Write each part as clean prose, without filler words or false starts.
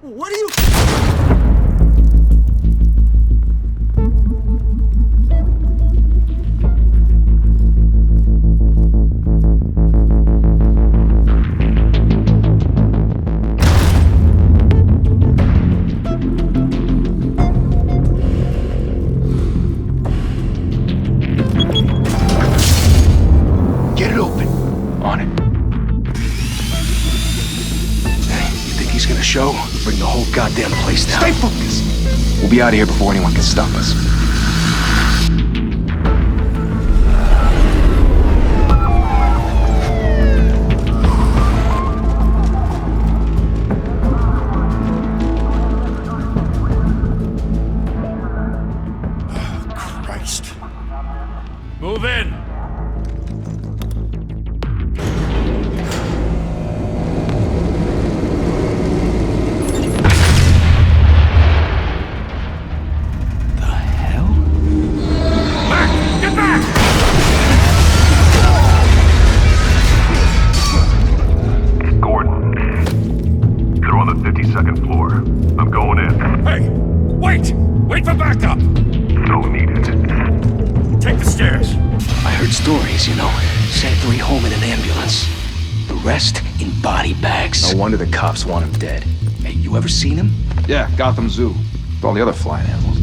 What are you... Get it open. On it. Hey, you think he's gonna show? Bring the whole goddamn place down. Stay focused. We'll be out of here before anyone can stop us. Christ. Move in! Wait for backup! Don't need it. Take the stairs. I heard stories, you know. Sent 3 home in an ambulance. The rest in body bags. No wonder the cops want him dead. Hey, you ever seen him? Yeah, Gotham Zoo. With all the other flying animals.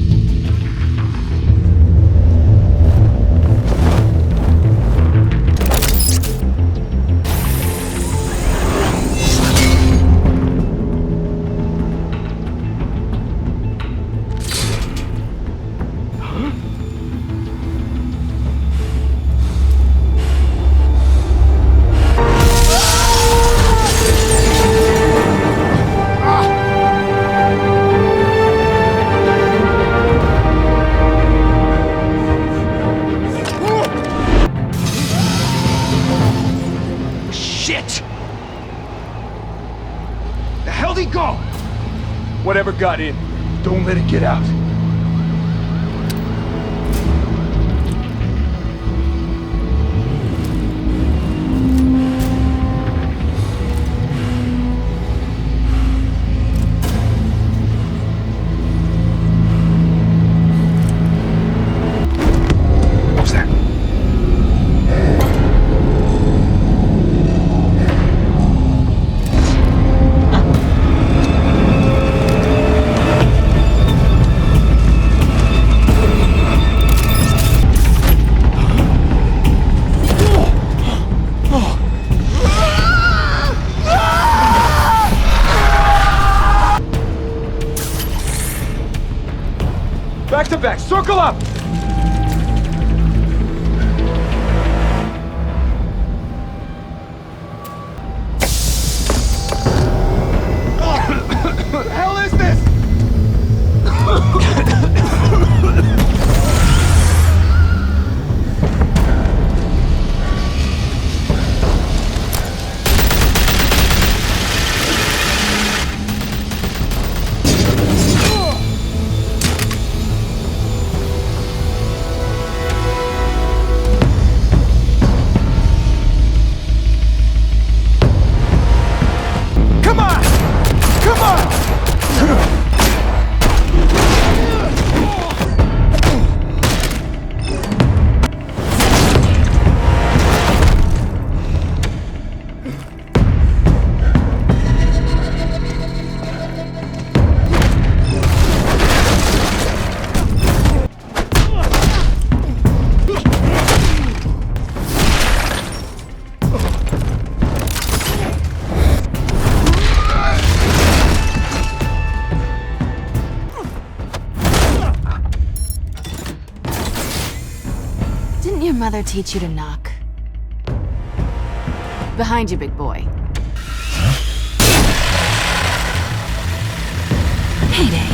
Whatever got in, don't let it get out. What was that? Back to back, circle up! What the hell is this? Didn't your mother teach you to knock? Behind you, big boy. Heyday.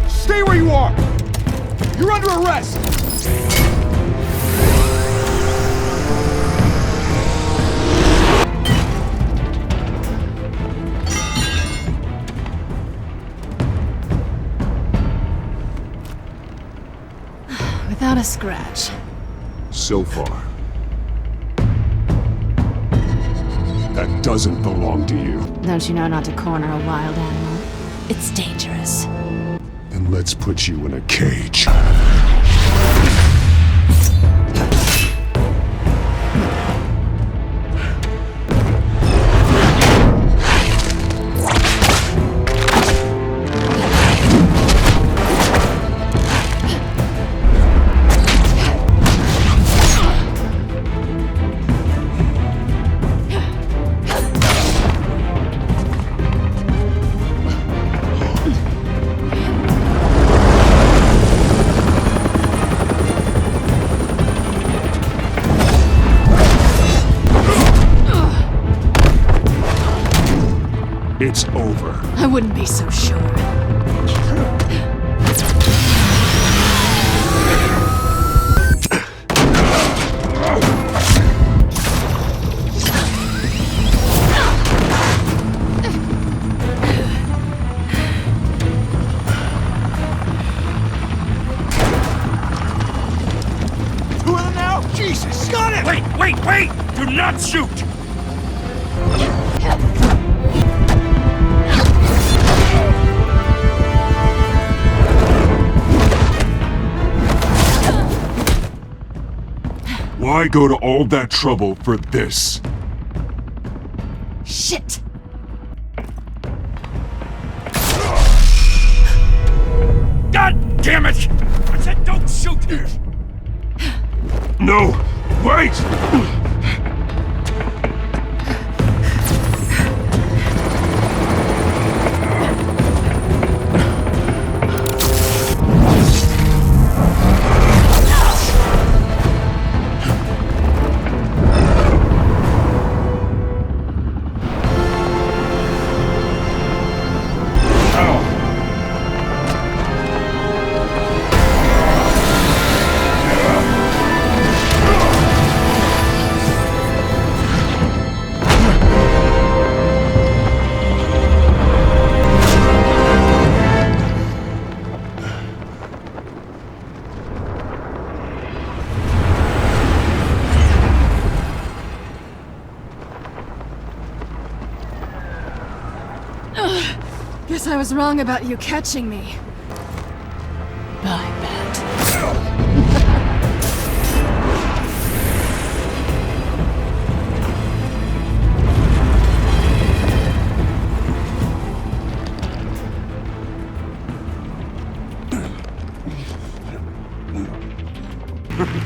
Stay where you are! You're under arrest! without a scratch. So far. That doesn't belong to you. Don't you know not to corner a wild animal? It's dangerous. Then let's put you in a cage. It's over. I wouldn't be so sure. Two of them now? Jesus! Got it! Wait! Do not shoot! Why go to all that trouble for this? Shit! God damn it! I said don't shoot! No! Wait! Guess I was wrong about you catching me. Bye, Bat.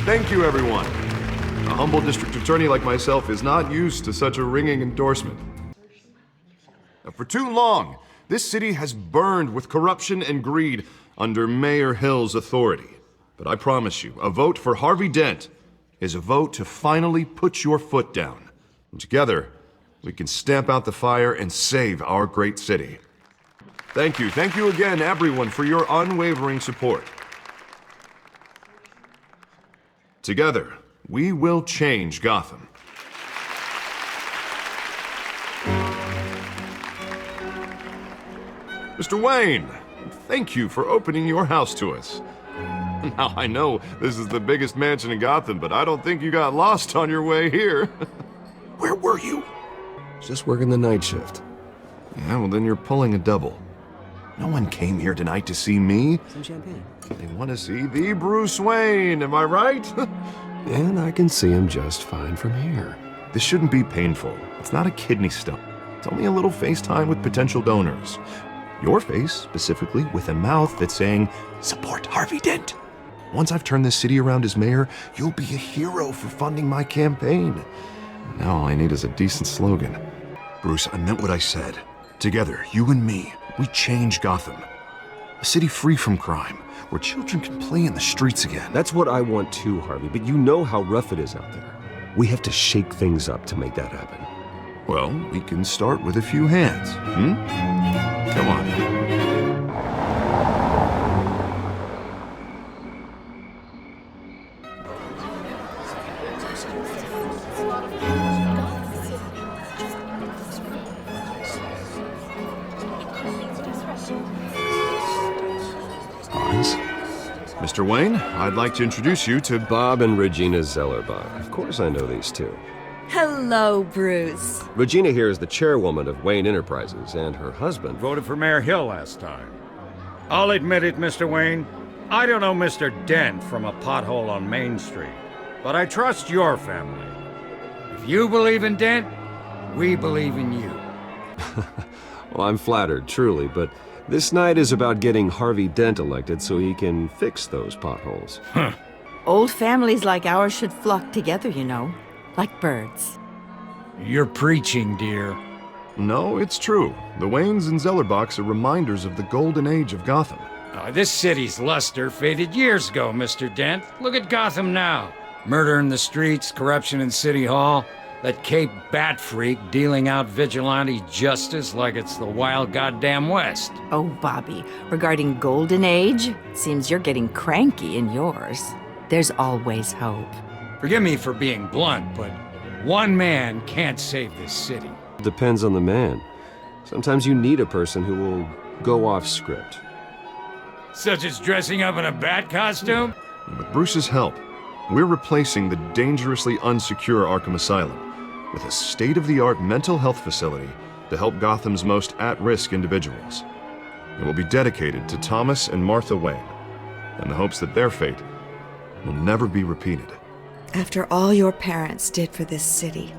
Thank you, everyone. A humble district attorney like myself is not used to such a ringing endorsement. For too long, this city has burned with corruption and greed under Mayor Hill's authority. But I promise you, a vote for Harvey Dent is a vote to finally put your foot down. And together, we can stamp out the fire and save our great city. Thank you again, everyone, for your unwavering support. Together, we will change Gotham. Mr. Wayne, thank you for opening your house to us. Now, I know this is the biggest mansion in Gotham, but I don't think you got lost on your way here. Where were you? Just working the night shift. Yeah, well then you're pulling a double. No one came here tonight to see me. Some champagne. They want to see the Bruce Wayne, am I right? And I can see him just fine from here. This shouldn't be painful. It's not a kidney stone. It's only a little FaceTime with potential donors. Your face, specifically, with a mouth that's saying, "Support Harvey Dent." Once I've turned this city around as mayor, you'll be a hero for funding my campaign. Now all I need is a decent slogan. Bruce, I meant what I said. Together, you and me, we change Gotham. A city free from crime, where children can play in the streets again. That's what I want too, Harvey, but you know how rough it is out there. We have to shake things up to make that happen. Well, we can start with a few hands, Come on. Eyes? Mr. Wayne, I'd like to introduce you to Bob and Regina Zellerbach. Of course I know these two. Hello, Bruce. Regina here is the chairwoman of Wayne Enterprises, and her husband... Voted for Mayor Hill last time. I'll admit it, Mr. Wayne. I don't know Mr. Dent from a pothole on Main Street, but I trust your family. If you believe in Dent, we believe in you. Well, I'm flattered, truly, but this night is about getting Harvey Dent elected so he can fix those potholes. Huh. Old families like ours should flock together, you know, like birds. You're preaching, dear. No, it's true. The Waynes and Zellerbachs are reminders of the golden age of Gotham. This city's luster faded years ago, Mr. Dent. Look at Gotham now. Murder in the streets, corruption in City Hall, that Cape Bat freak dealing out vigilante justice like it's the wild goddamn West. Oh, Bobby, regarding Golden Age, seems you're getting cranky in yours. There's always hope. Forgive me for being blunt, but one man can't save this city. Depends on the man. Sometimes you need a person who will go off script. Such as dressing up in a bat costume? With Bruce's help, we're replacing the dangerously unsecure Arkham Asylum with a state-of-the-art mental health facility to help Gotham's most at-risk individuals. It will be dedicated to Thomas and Martha Wayne, in the hopes that their fate will never be repeated. After all your parents did for this city,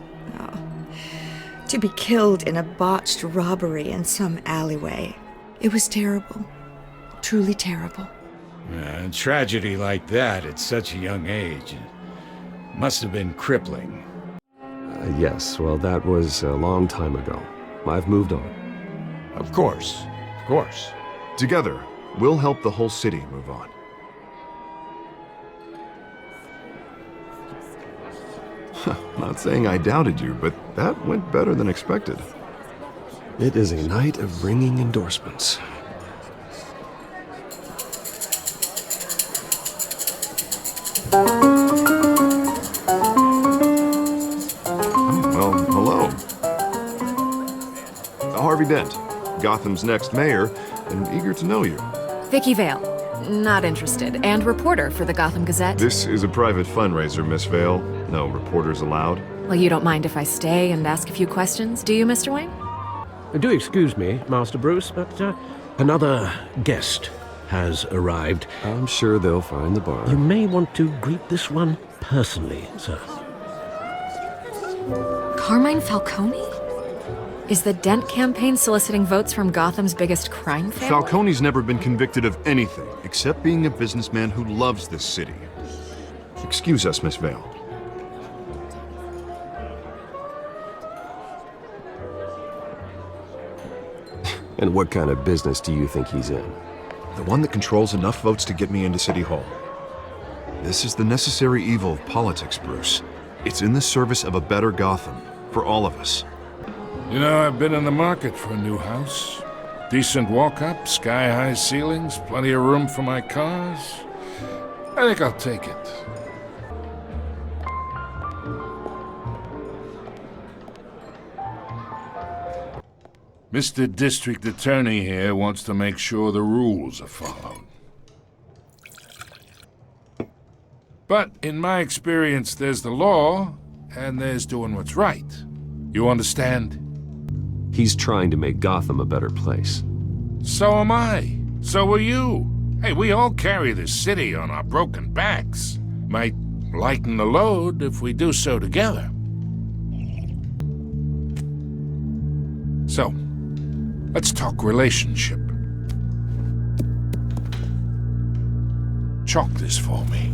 to be killed in a botched robbery in some alleyway, it was terrible. Truly terrible. A tragedy like that at such a young age must have been crippling. Yes, well, that was a long time ago. I've moved on. Of course, of course. Together, we'll help the whole city move on. Not saying I doubted you, but that went better than expected. It is a night of ringing endorsements. Well, hello. Harvey Dent, Gotham's next mayor, and eager to know you. Vicky Vale. Not interested. And reporter for the Gotham Gazette. This is a private fundraiser, Miss Vale. No reporters allowed. Well, you don't mind if I stay and ask a few questions, do you, Mr. Wayne? Do excuse me, Master Bruce, but another guest has arrived. I'm sure they'll find the bar. You may want to greet this one personally, sir. Carmine Falcone? Is the Dent campaign soliciting votes from Gotham's biggest crime family? Falcone's never been convicted of anything except being a businessman who loves this city. Excuse us, Miss Vale. And what kind of business do you think he's in? The one that controls enough votes to get me into City Hall. This is the necessary evil of politics, Bruce. It's in the service of a better Gotham, for all of us. You know, I've been in the market for a new house. Decent walk-up, sky-high ceilings, plenty of room for my cars. I think I'll take it. Mr. District Attorney here wants to make sure the rules are followed. But in my experience, there's the law, and there's doing what's right. You understand? He's trying to make Gotham a better place. So am I. So are you. Hey, we all carry this city on our broken backs. Might lighten the load if we do so together. So, let's talk relationship. Chalk this for me.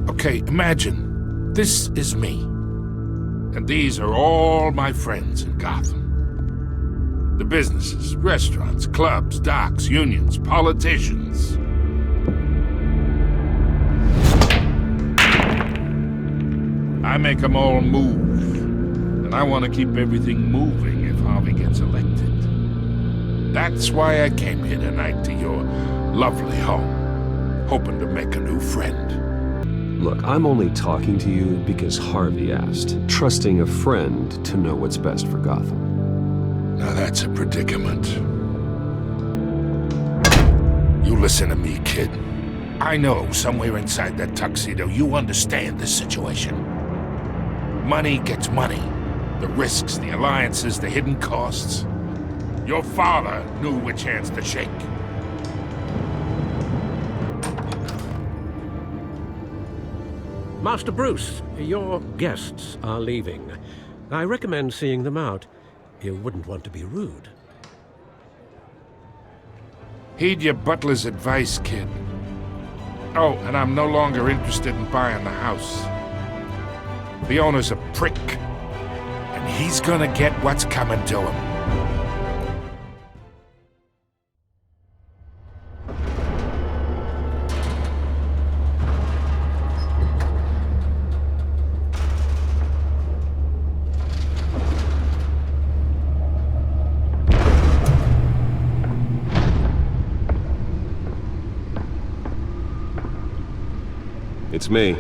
Okay, imagine this is me. And these are all my friends in Gotham. The businesses, restaurants, clubs, docks, unions, politicians. I make them all move. And I want to keep everything moving if Harvey gets elected. That's why I came here tonight to your lovely home, hoping to make a new friend. Look, I'm only talking to you because Harvey asked, trusting a friend to know what's best for Gotham. Now that's a predicament. listen to me, kid. I know somewhere inside that tuxedo you understand this situation. Money gets money. The risks, the alliances, the hidden costs. Your father knew which hands to shake. Master Bruce, your guests are leaving. I recommend seeing them out. You wouldn't want to be rude. Heed your butler's advice, kid. Oh, and I'm no longer interested in buying the house. The owner's a prick, and he's gonna get what's coming to him. It's me.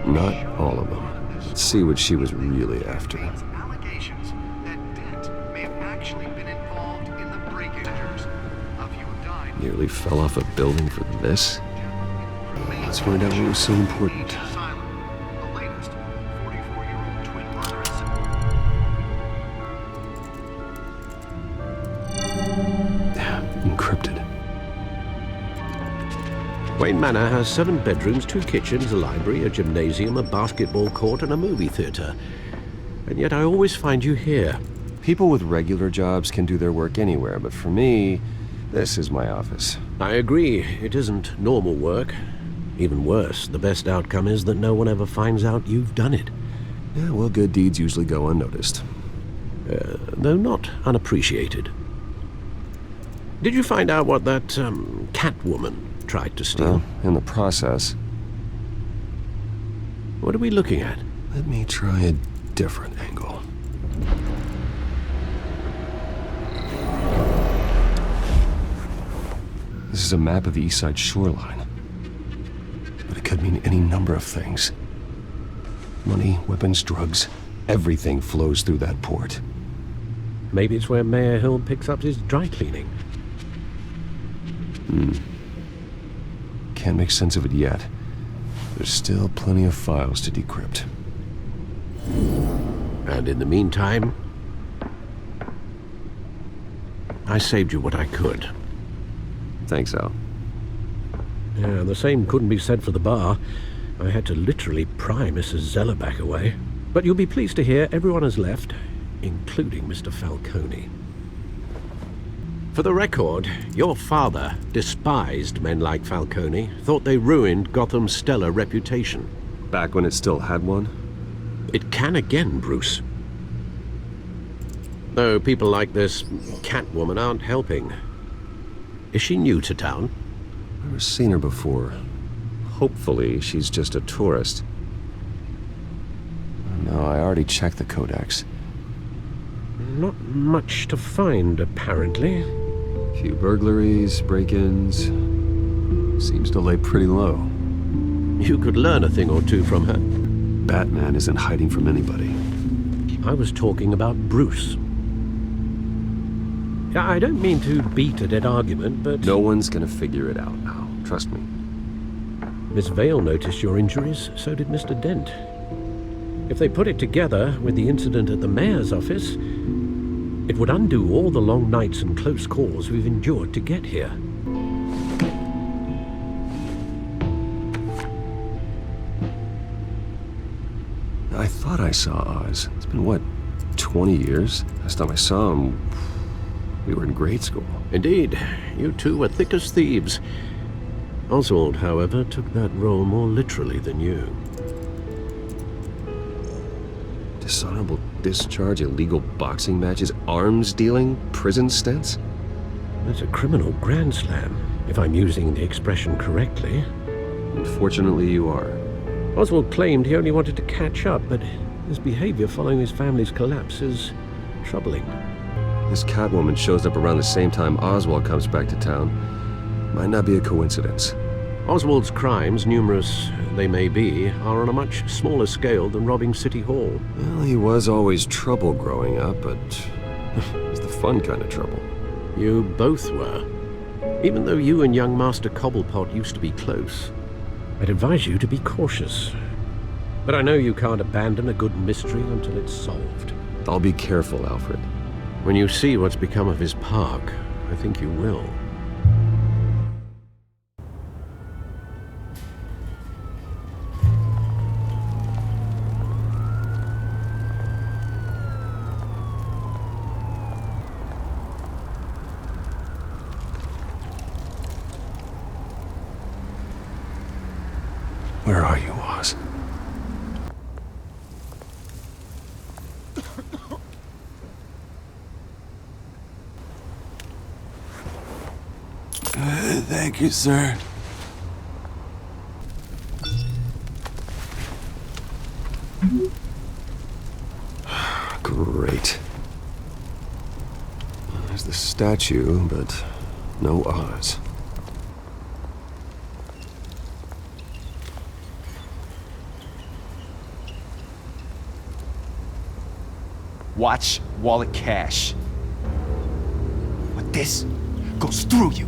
Not all of them. Let's see what she was really after. Allegations that Dent may have actually been involved in the break-in. A few have died. Nearly fell off a building for this? Let's find out what was so important. The latest 44-year-old twin brothers. Encrypted. Wayne Manor has 7 bedrooms, 2 kitchens, a library, a gymnasium, a basketball court, and a movie theater. And yet I always find you here. People with regular jobs can do their work anywhere, but for me, this is my office. I agree. It isn't normal work. Even worse, the best outcome is that no one ever finds out you've done it. Yeah, well, good deeds usually go unnoticed. Though not unappreciated. Did you find out what that, Catwoman tried to steal? Well, in the process. What are we looking at? Let me try a different angle. This is a map of the East Side shoreline. But it could mean any number of things. Money, weapons, drugs, everything flows through that port. Maybe it's where Mayor Hill picks up his dry cleaning. Can't make sense of it yet. There's still plenty of files to decrypt. And in the meantime, I saved you what I could. Thanks, Al. Yeah, the same couldn't be said for the bar. I had to literally pry Mrs. Zeller back away. But you'll be pleased to hear everyone has left, including Mr. Falcone. For the record, your father despised men like Falcone, thought they ruined Gotham's stellar reputation. Back when it still had one? It can again, Bruce. Though people like this Catwoman aren't helping. Is she new to town? I've never seen her before. Hopefully, she's just a tourist. No, I already checked the codex. Not much to find, apparently. A few burglaries, break-ins. Seems to lay pretty low. You could learn a thing or two from her. Batman isn't hiding from anybody. I was talking about Bruce. I don't mean to beat a dead argument, but... No one's gonna figure it out now. Trust me. Miss Vale noticed your injuries, so did Mr. Dent. If they put it together with the incident at the mayor's office, it It would undo all the long nights and close calls we've endured to get here. I thought I saw Oz. It's been, what, 20 years? Last time I saw him, we were in grade school. Indeed, you two were thick as thieves. Oswald, however, took that role more literally than you. Dishonorable discharge, illegal boxing matches, arms dealing, prison stints? That's a criminal grand slam, if I'm using the expression correctly. Unfortunately, you are. Oswald claimed he only wanted to catch up, but his behavior following his family's collapse is troubling. This Catwoman shows up around the same time Oswald comes back to town. Might not be a coincidence. Oswald's crimes, numerous they may be, are on a much smaller scale than robbing City Hall. Well, he was always trouble growing up, but it's the fun kind of trouble. You both were. Even though you and young Master Cobblepot used to be close, I'd advise you to be cautious. But I know you can't abandon a good mystery until it's solved. I'll be careful, Alfred. When you see what's become of his park, I think you will. Where are you, Oz? Thank you, sir. Great. There's the statue, but no Oz. Watch wallet cash. But this goes through you.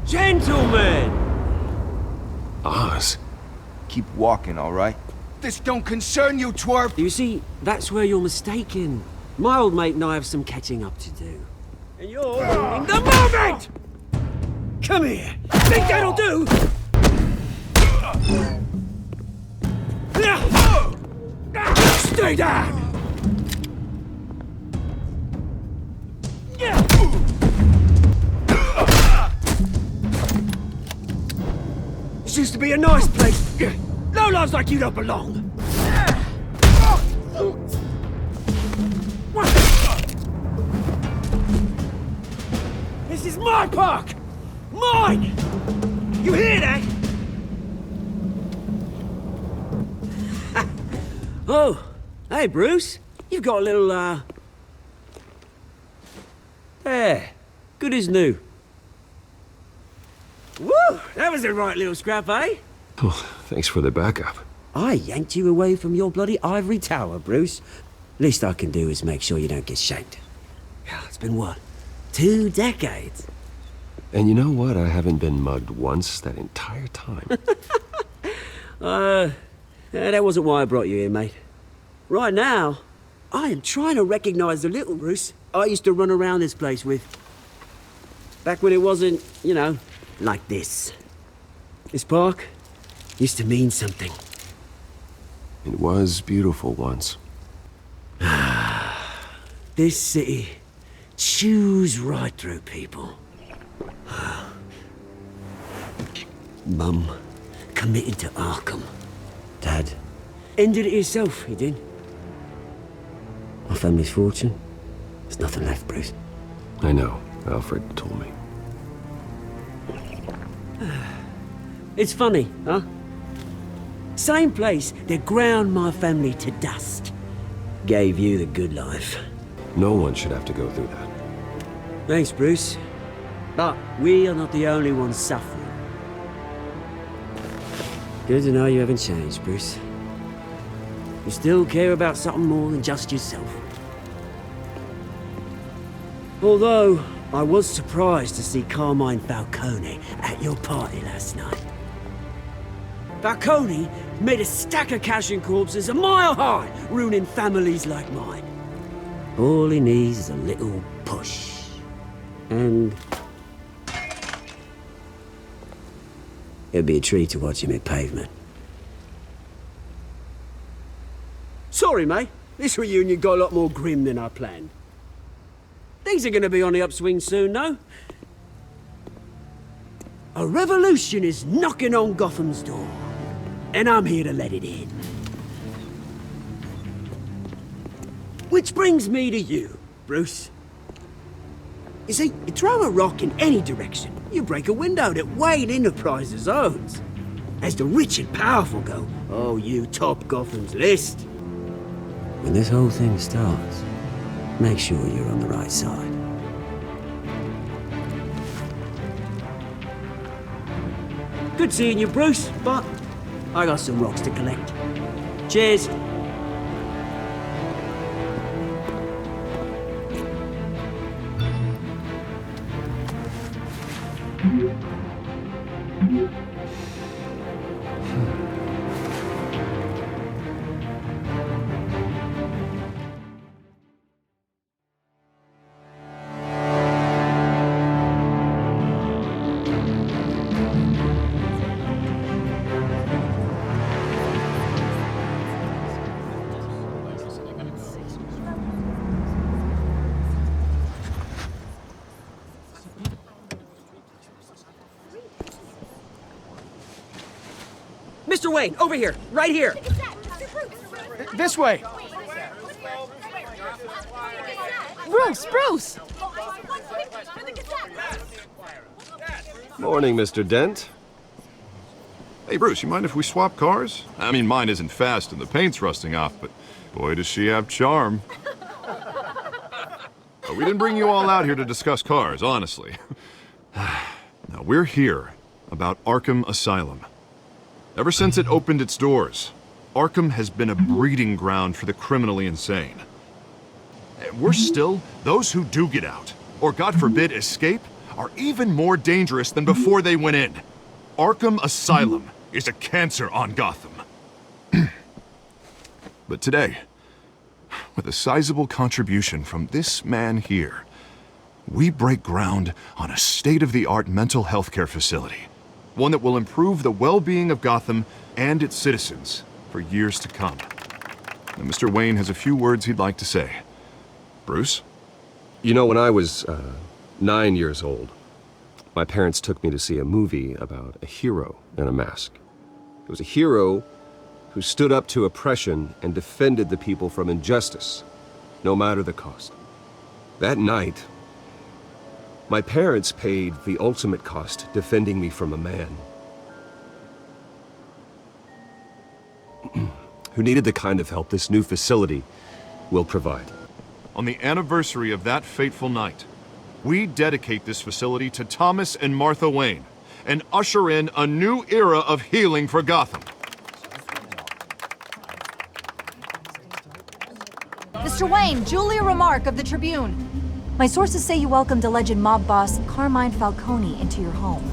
Gentlemen! Oz? Keep walking, all right? This don't concern you, twerp! You see, that's where you're mistaken. My old mate and I have some catching up to do. And you're ruining the moment! Come here! Think that'll do? Stay down! This used to be a nice place. No lives like you don't belong. This is my park! Mine! You hear that? Oh, hey, Bruce. You've got a little, There. Good as new. Woo! That was a right little scrap, eh? Oh, thanks for the backup. I yanked you away from your bloody ivory tower, Bruce. Least I can do is make sure you don't get shanked. It's been what? 2 decades? And you know what? I haven't been mugged once that entire time. That wasn't why I brought you here, mate. Right now, I am trying to recognize the little Bruce I used to run around this place with. Back when it wasn't, you know, like this. This park used to mean something. It was beautiful once. This city chews right through people. Mum committed to Arkham. Dad ended it himself, he did. My family's fortune, there's nothing left, Bruce. I know. Alfred told me. It's funny, huh? Same place that ground my family to dust gave you the good life. No one should have to go through that. Thanks, Bruce. But we are not the only ones suffering. Good to know you haven't changed, Bruce. You still care about something more than just yourself. Although, I was surprised to see Carmine Falcone at your party last night. Falcone made a stack of cash and corpses a mile high, ruining families like mine. All he needs is a little push. And it'd be a treat to watch him hit pavement. Sorry, mate. This reunion got a lot more grim than I planned. Things are gonna be on the upswing soon, though. A revolution is knocking on Gotham's door, and I'm here to let it in. Which brings me to you, Bruce. You see, you throw a rock in any direction, you break a window that Wayne Enterprises owns. As the rich and powerful go, oh, you top Gotham's list. When this whole thing starts, make sure you're on the right side. Good seeing you, Bruce, but I got some rocks to collect. Cheers. Mr. Wayne, over here, right here. This way. Bruce! Morning, Mr. Dent. Hey, Bruce, you mind if we swap cars? I mean, mine isn't fast and the paint's rusting off, but boy, does she have charm. But we didn't bring you all out here to discuss cars, honestly. Now, we're here about Arkham Asylum. Ever since it opened its doors, Arkham has been a breeding ground for the criminally insane. We're still, those who do get out, or God forbid escape, are even more dangerous than before they went in. Arkham Asylum is a cancer on Gotham. But today, with a sizable contribution from this man here, we break ground on a state-of-the-art mental health care facility. One that will improve the well-being of Gotham and its citizens for years to come. Now, Mr. Wayne has a few words he'd like to say. Bruce? You know, when I was 9 years old, my parents took me to see a movie about a hero in a mask. It was a hero who stood up to oppression and defended the people from injustice, no matter the cost. That night, my parents paid the ultimate cost defending me from a man who needed the kind of help this new facility will provide. On the anniversary of that fateful night, we dedicate this facility to Thomas and Martha Wayne and usher in a new era of healing for Gotham. Mr. Wayne, Julia Remark of the Tribune. My sources say you welcomed alleged mob boss Carmine Falcone into your home.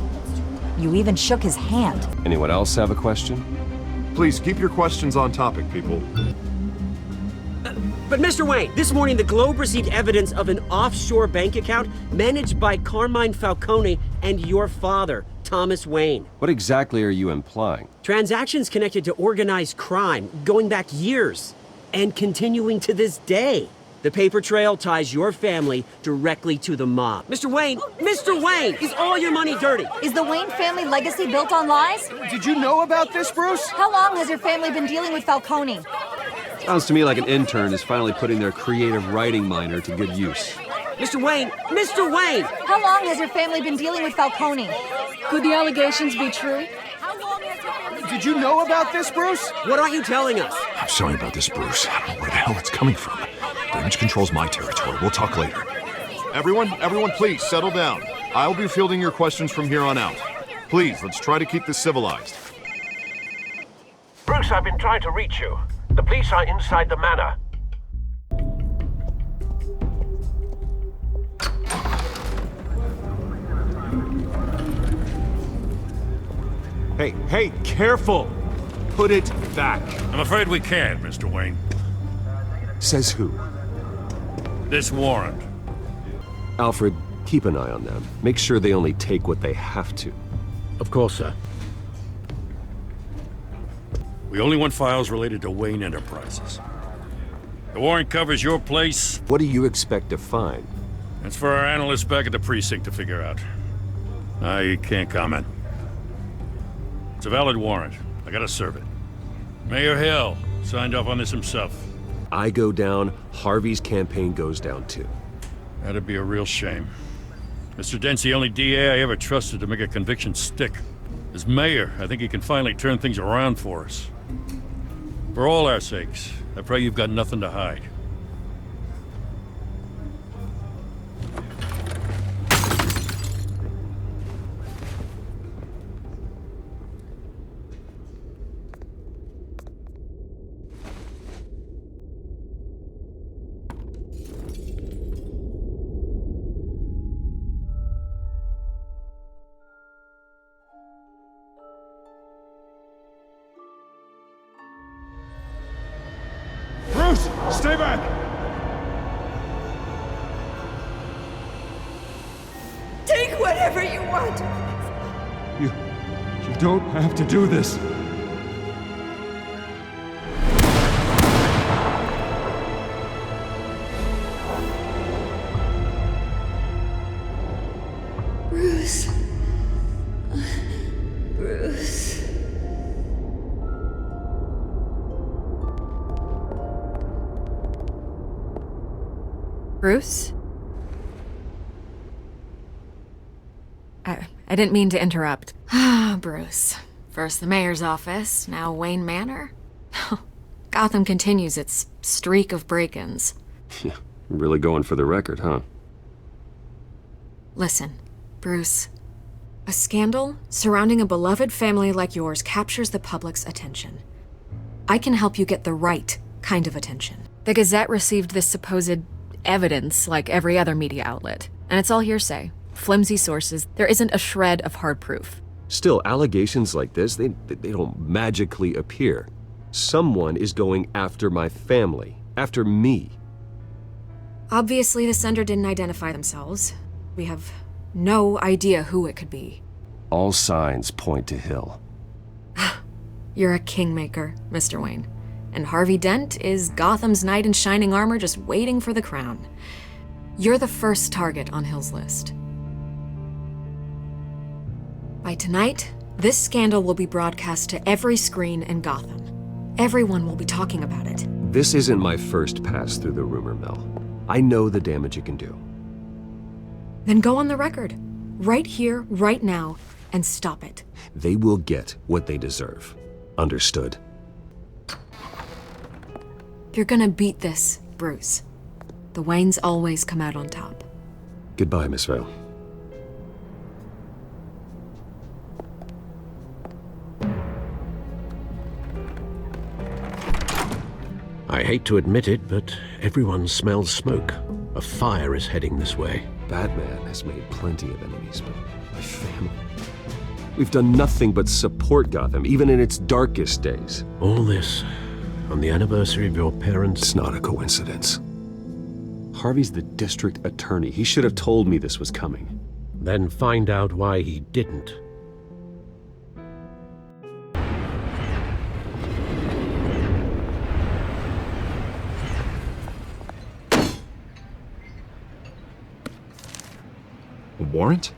You even shook his hand. Anyone else have a question? Please keep your questions on topic, people. But Mr. Wayne, this morning the Globe received evidence of an offshore bank account managed by Carmine Falcone and your father, Thomas Wayne. What exactly are you implying? Transactions connected to organized crime going back years and continuing to this day. The paper trail ties your family directly to the mob. Mr. Wayne, is all your money dirty? Is the Wayne family legacy built on lies? Did you know about this, Bruce? How long has your family been dealing with Falcone? Sounds to me like an intern is finally putting their creative writing minor to good use. Mr. Wayne! How long has your family been dealing with Falcone? Could the allegations be true? Did you know about this, Bruce? What aren't you telling us? I'm sorry about this, Bruce. I don't know where the hell it's coming from. Damage control's my territory. We'll talk later. Everyone, please, settle down. I'll be fielding your questions from here on out. Please, let's try to keep this civilized. Bruce, I've been trying to reach you. The police are inside the manor. Hey, careful! Put it back. I'm afraid we can't, Mr. Wayne. Says who? This warrant. Alfred, keep an eye on them. Make sure they only take what they have to. Of course, sir. We only want files related to Wayne Enterprises. The warrant covers your place. What do you expect to find? That's for our analysts back at the precinct to figure out. I can't comment. It's a valid warrant. I gotta serve it. Mayor Hill signed off on this himself. I go down, Harvey's campaign goes down too. That'd be a real shame. Mr. Dent's the only DA I ever trusted to make a conviction stick. As mayor, I think he can finally turn things around for us. For all our sakes, I pray you've got nothing to hide. Bruce, stay back! Take whatever you want! You don't have to do this. Bruce. Bruce. Bruce? I didn't mean to interrupt. Ah, Bruce. First the mayor's office, now Wayne Manor. Gotham continues its streak of break-ins. Yeah, really going for the record, huh? Listen, Bruce. A scandal surrounding a beloved family like yours captures the public's attention. I can help you get the right kind of attention. The Gazette received this supposed evidence like every other media outlet, and it's all hearsay. Flimsy sources. There isn't a shred of hard proof. Still, allegations like this, they don't magically appear. Someone is going after my family, after me. Obviously, the sender didn't identify themselves. We have no idea who it could be. All signs point to Hill. You're a kingmaker, Mr. Wayne. And Harvey Dent is Gotham's knight in shining armor just waiting for the crown. You're the first target on Hill's list. By tonight, this scandal will be broadcast to every screen in Gotham. Everyone will be talking about it. This isn't my first pass through the rumor mill. I know the damage it can do. Then go on the record. Right here, right now, and stop it. They will get what they deserve. Understood? You're gonna beat this, Bruce. The Waynes always come out on top. Goodbye, Miss Vale. I hate to admit it, but everyone smells smoke. A fire is heading this way. Batman has made plenty of enemies, but my family... We've done nothing but support Gotham, even in its darkest days. All this on the anniversary of your parents... It's not a coincidence. Harvey's the district attorney. He should have told me this was coming. Then find out why he didn't. A warrant?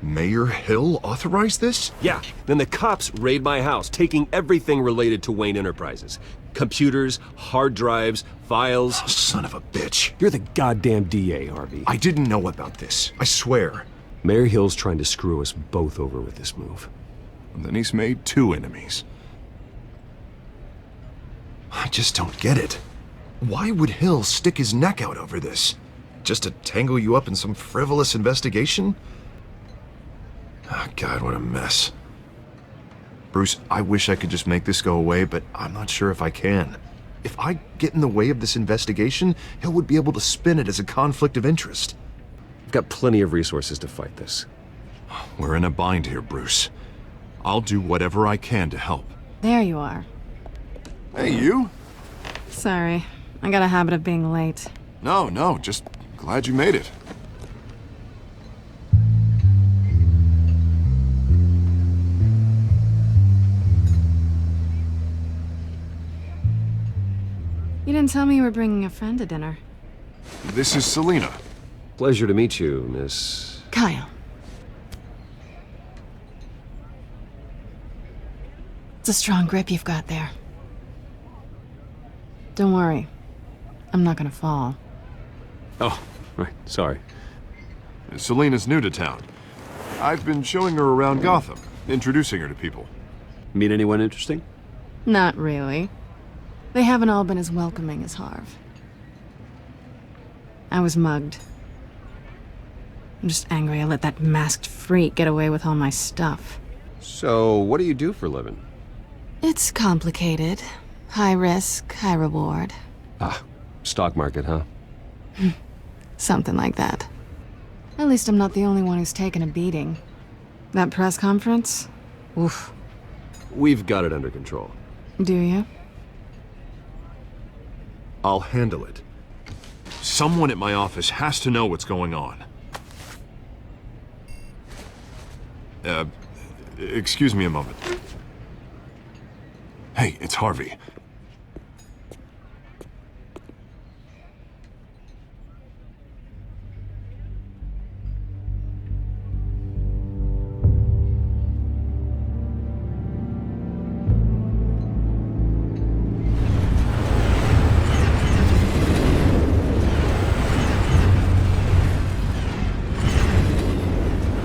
Mayor Hill authorized this? Yeah, then the cops raid my house, taking everything related to Wayne Enterprises. Computers, hard drives, files. Oh, son of a bitch. You're the goddamn DA, Harvey. I didn't know about this. I swear. Mayor Hill's trying to screw us both over with this move. And then he's made 2 enemies. I just don't get it. Why would Hill stick his neck out over this? Just to tangle you up in some frivolous investigation? Oh, God, what a mess. Bruce, I wish I could just make this go away, but I'm not sure if I can. If I get in the way of this investigation, Hill would be able to spin it as a conflict of interest. I've got plenty of resources to fight this. We're in a bind here, Bruce. I'll do whatever I can to help. There you are. Hey, you? Sorry, I got a habit of being late. No, just glad you made it. You didn't tell me you were bringing a friend to dinner. This is Selina. Pleasure to meet you, Miss... Kyle. It's a strong grip you've got there. Don't worry. I'm not gonna fall. Oh, right, sorry. Selina's new to town. I've been showing her around Gotham, introducing her to people. Meet anyone interesting? Not really. They haven't all been as welcoming as Harv. I was mugged. I'm just angry I let that masked freak get away with all my stuff. So, what do you do for a living? It's complicated. High risk, high reward. Ah, stock market, huh? Something like that. At least I'm not the only one who's taken a beating. That press conference? Oof. We've got it under control. Do you? I'll handle it. Someone at my office has to know what's going on. Excuse me a moment. Hey, it's Harvey.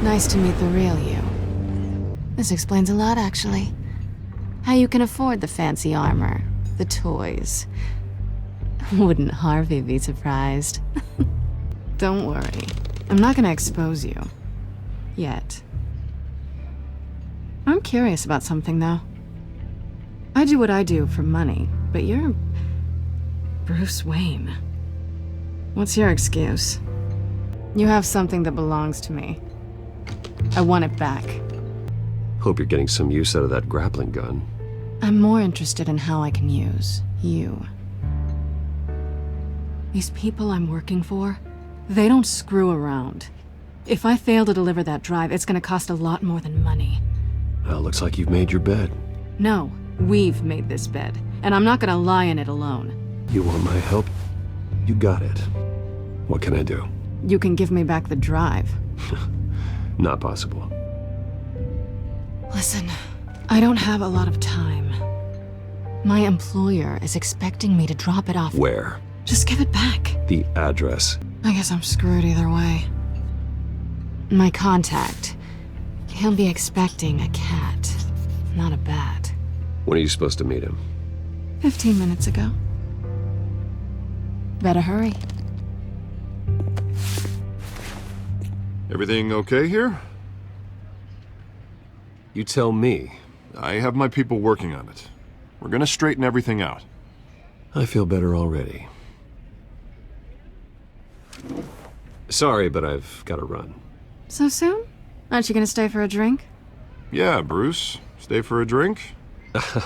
Nice to meet the real you. This explains a lot, actually. How you can afford the fancy armor, the toys. Wouldn't Harvey be surprised? Don't worry. I'm not gonna expose you. Yet. I'm curious about something, though. I do what I do for money, but you're... Bruce Wayne. What's your excuse? You have something that belongs to me. I want it back. Hope you're getting some use out of that grappling gun. I'm more interested in how I can use you. These people I'm working for, they don't screw around. If I fail to deliver that drive, it's gonna cost a lot more than money. Well, looks like you've made your bed. No, we've made this bed, and I'm not gonna lie in it alone. You want my help? You got it. What can I do? You can give me back the drive. Not possible. Listen, I don't have a lot of time. My employer is expecting me to drop it off. Where? Just give it back. The address. I guess I'm screwed either way. My contact. He'll be expecting a cat, not a bat. When are you supposed to meet him? 15 minutes ago. Better hurry. Everything okay here? You tell me. I have my people working on it. We're gonna straighten everything out. I feel better already. Sorry, but I've got to run. So soon? Aren't you gonna stay for a drink? Yeah, Bruce. Stay for a drink?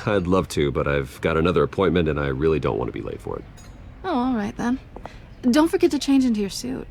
I'd love to, but I've got another appointment and I really don't want to be late for it. Oh, all right then. Don't forget to change into your suit.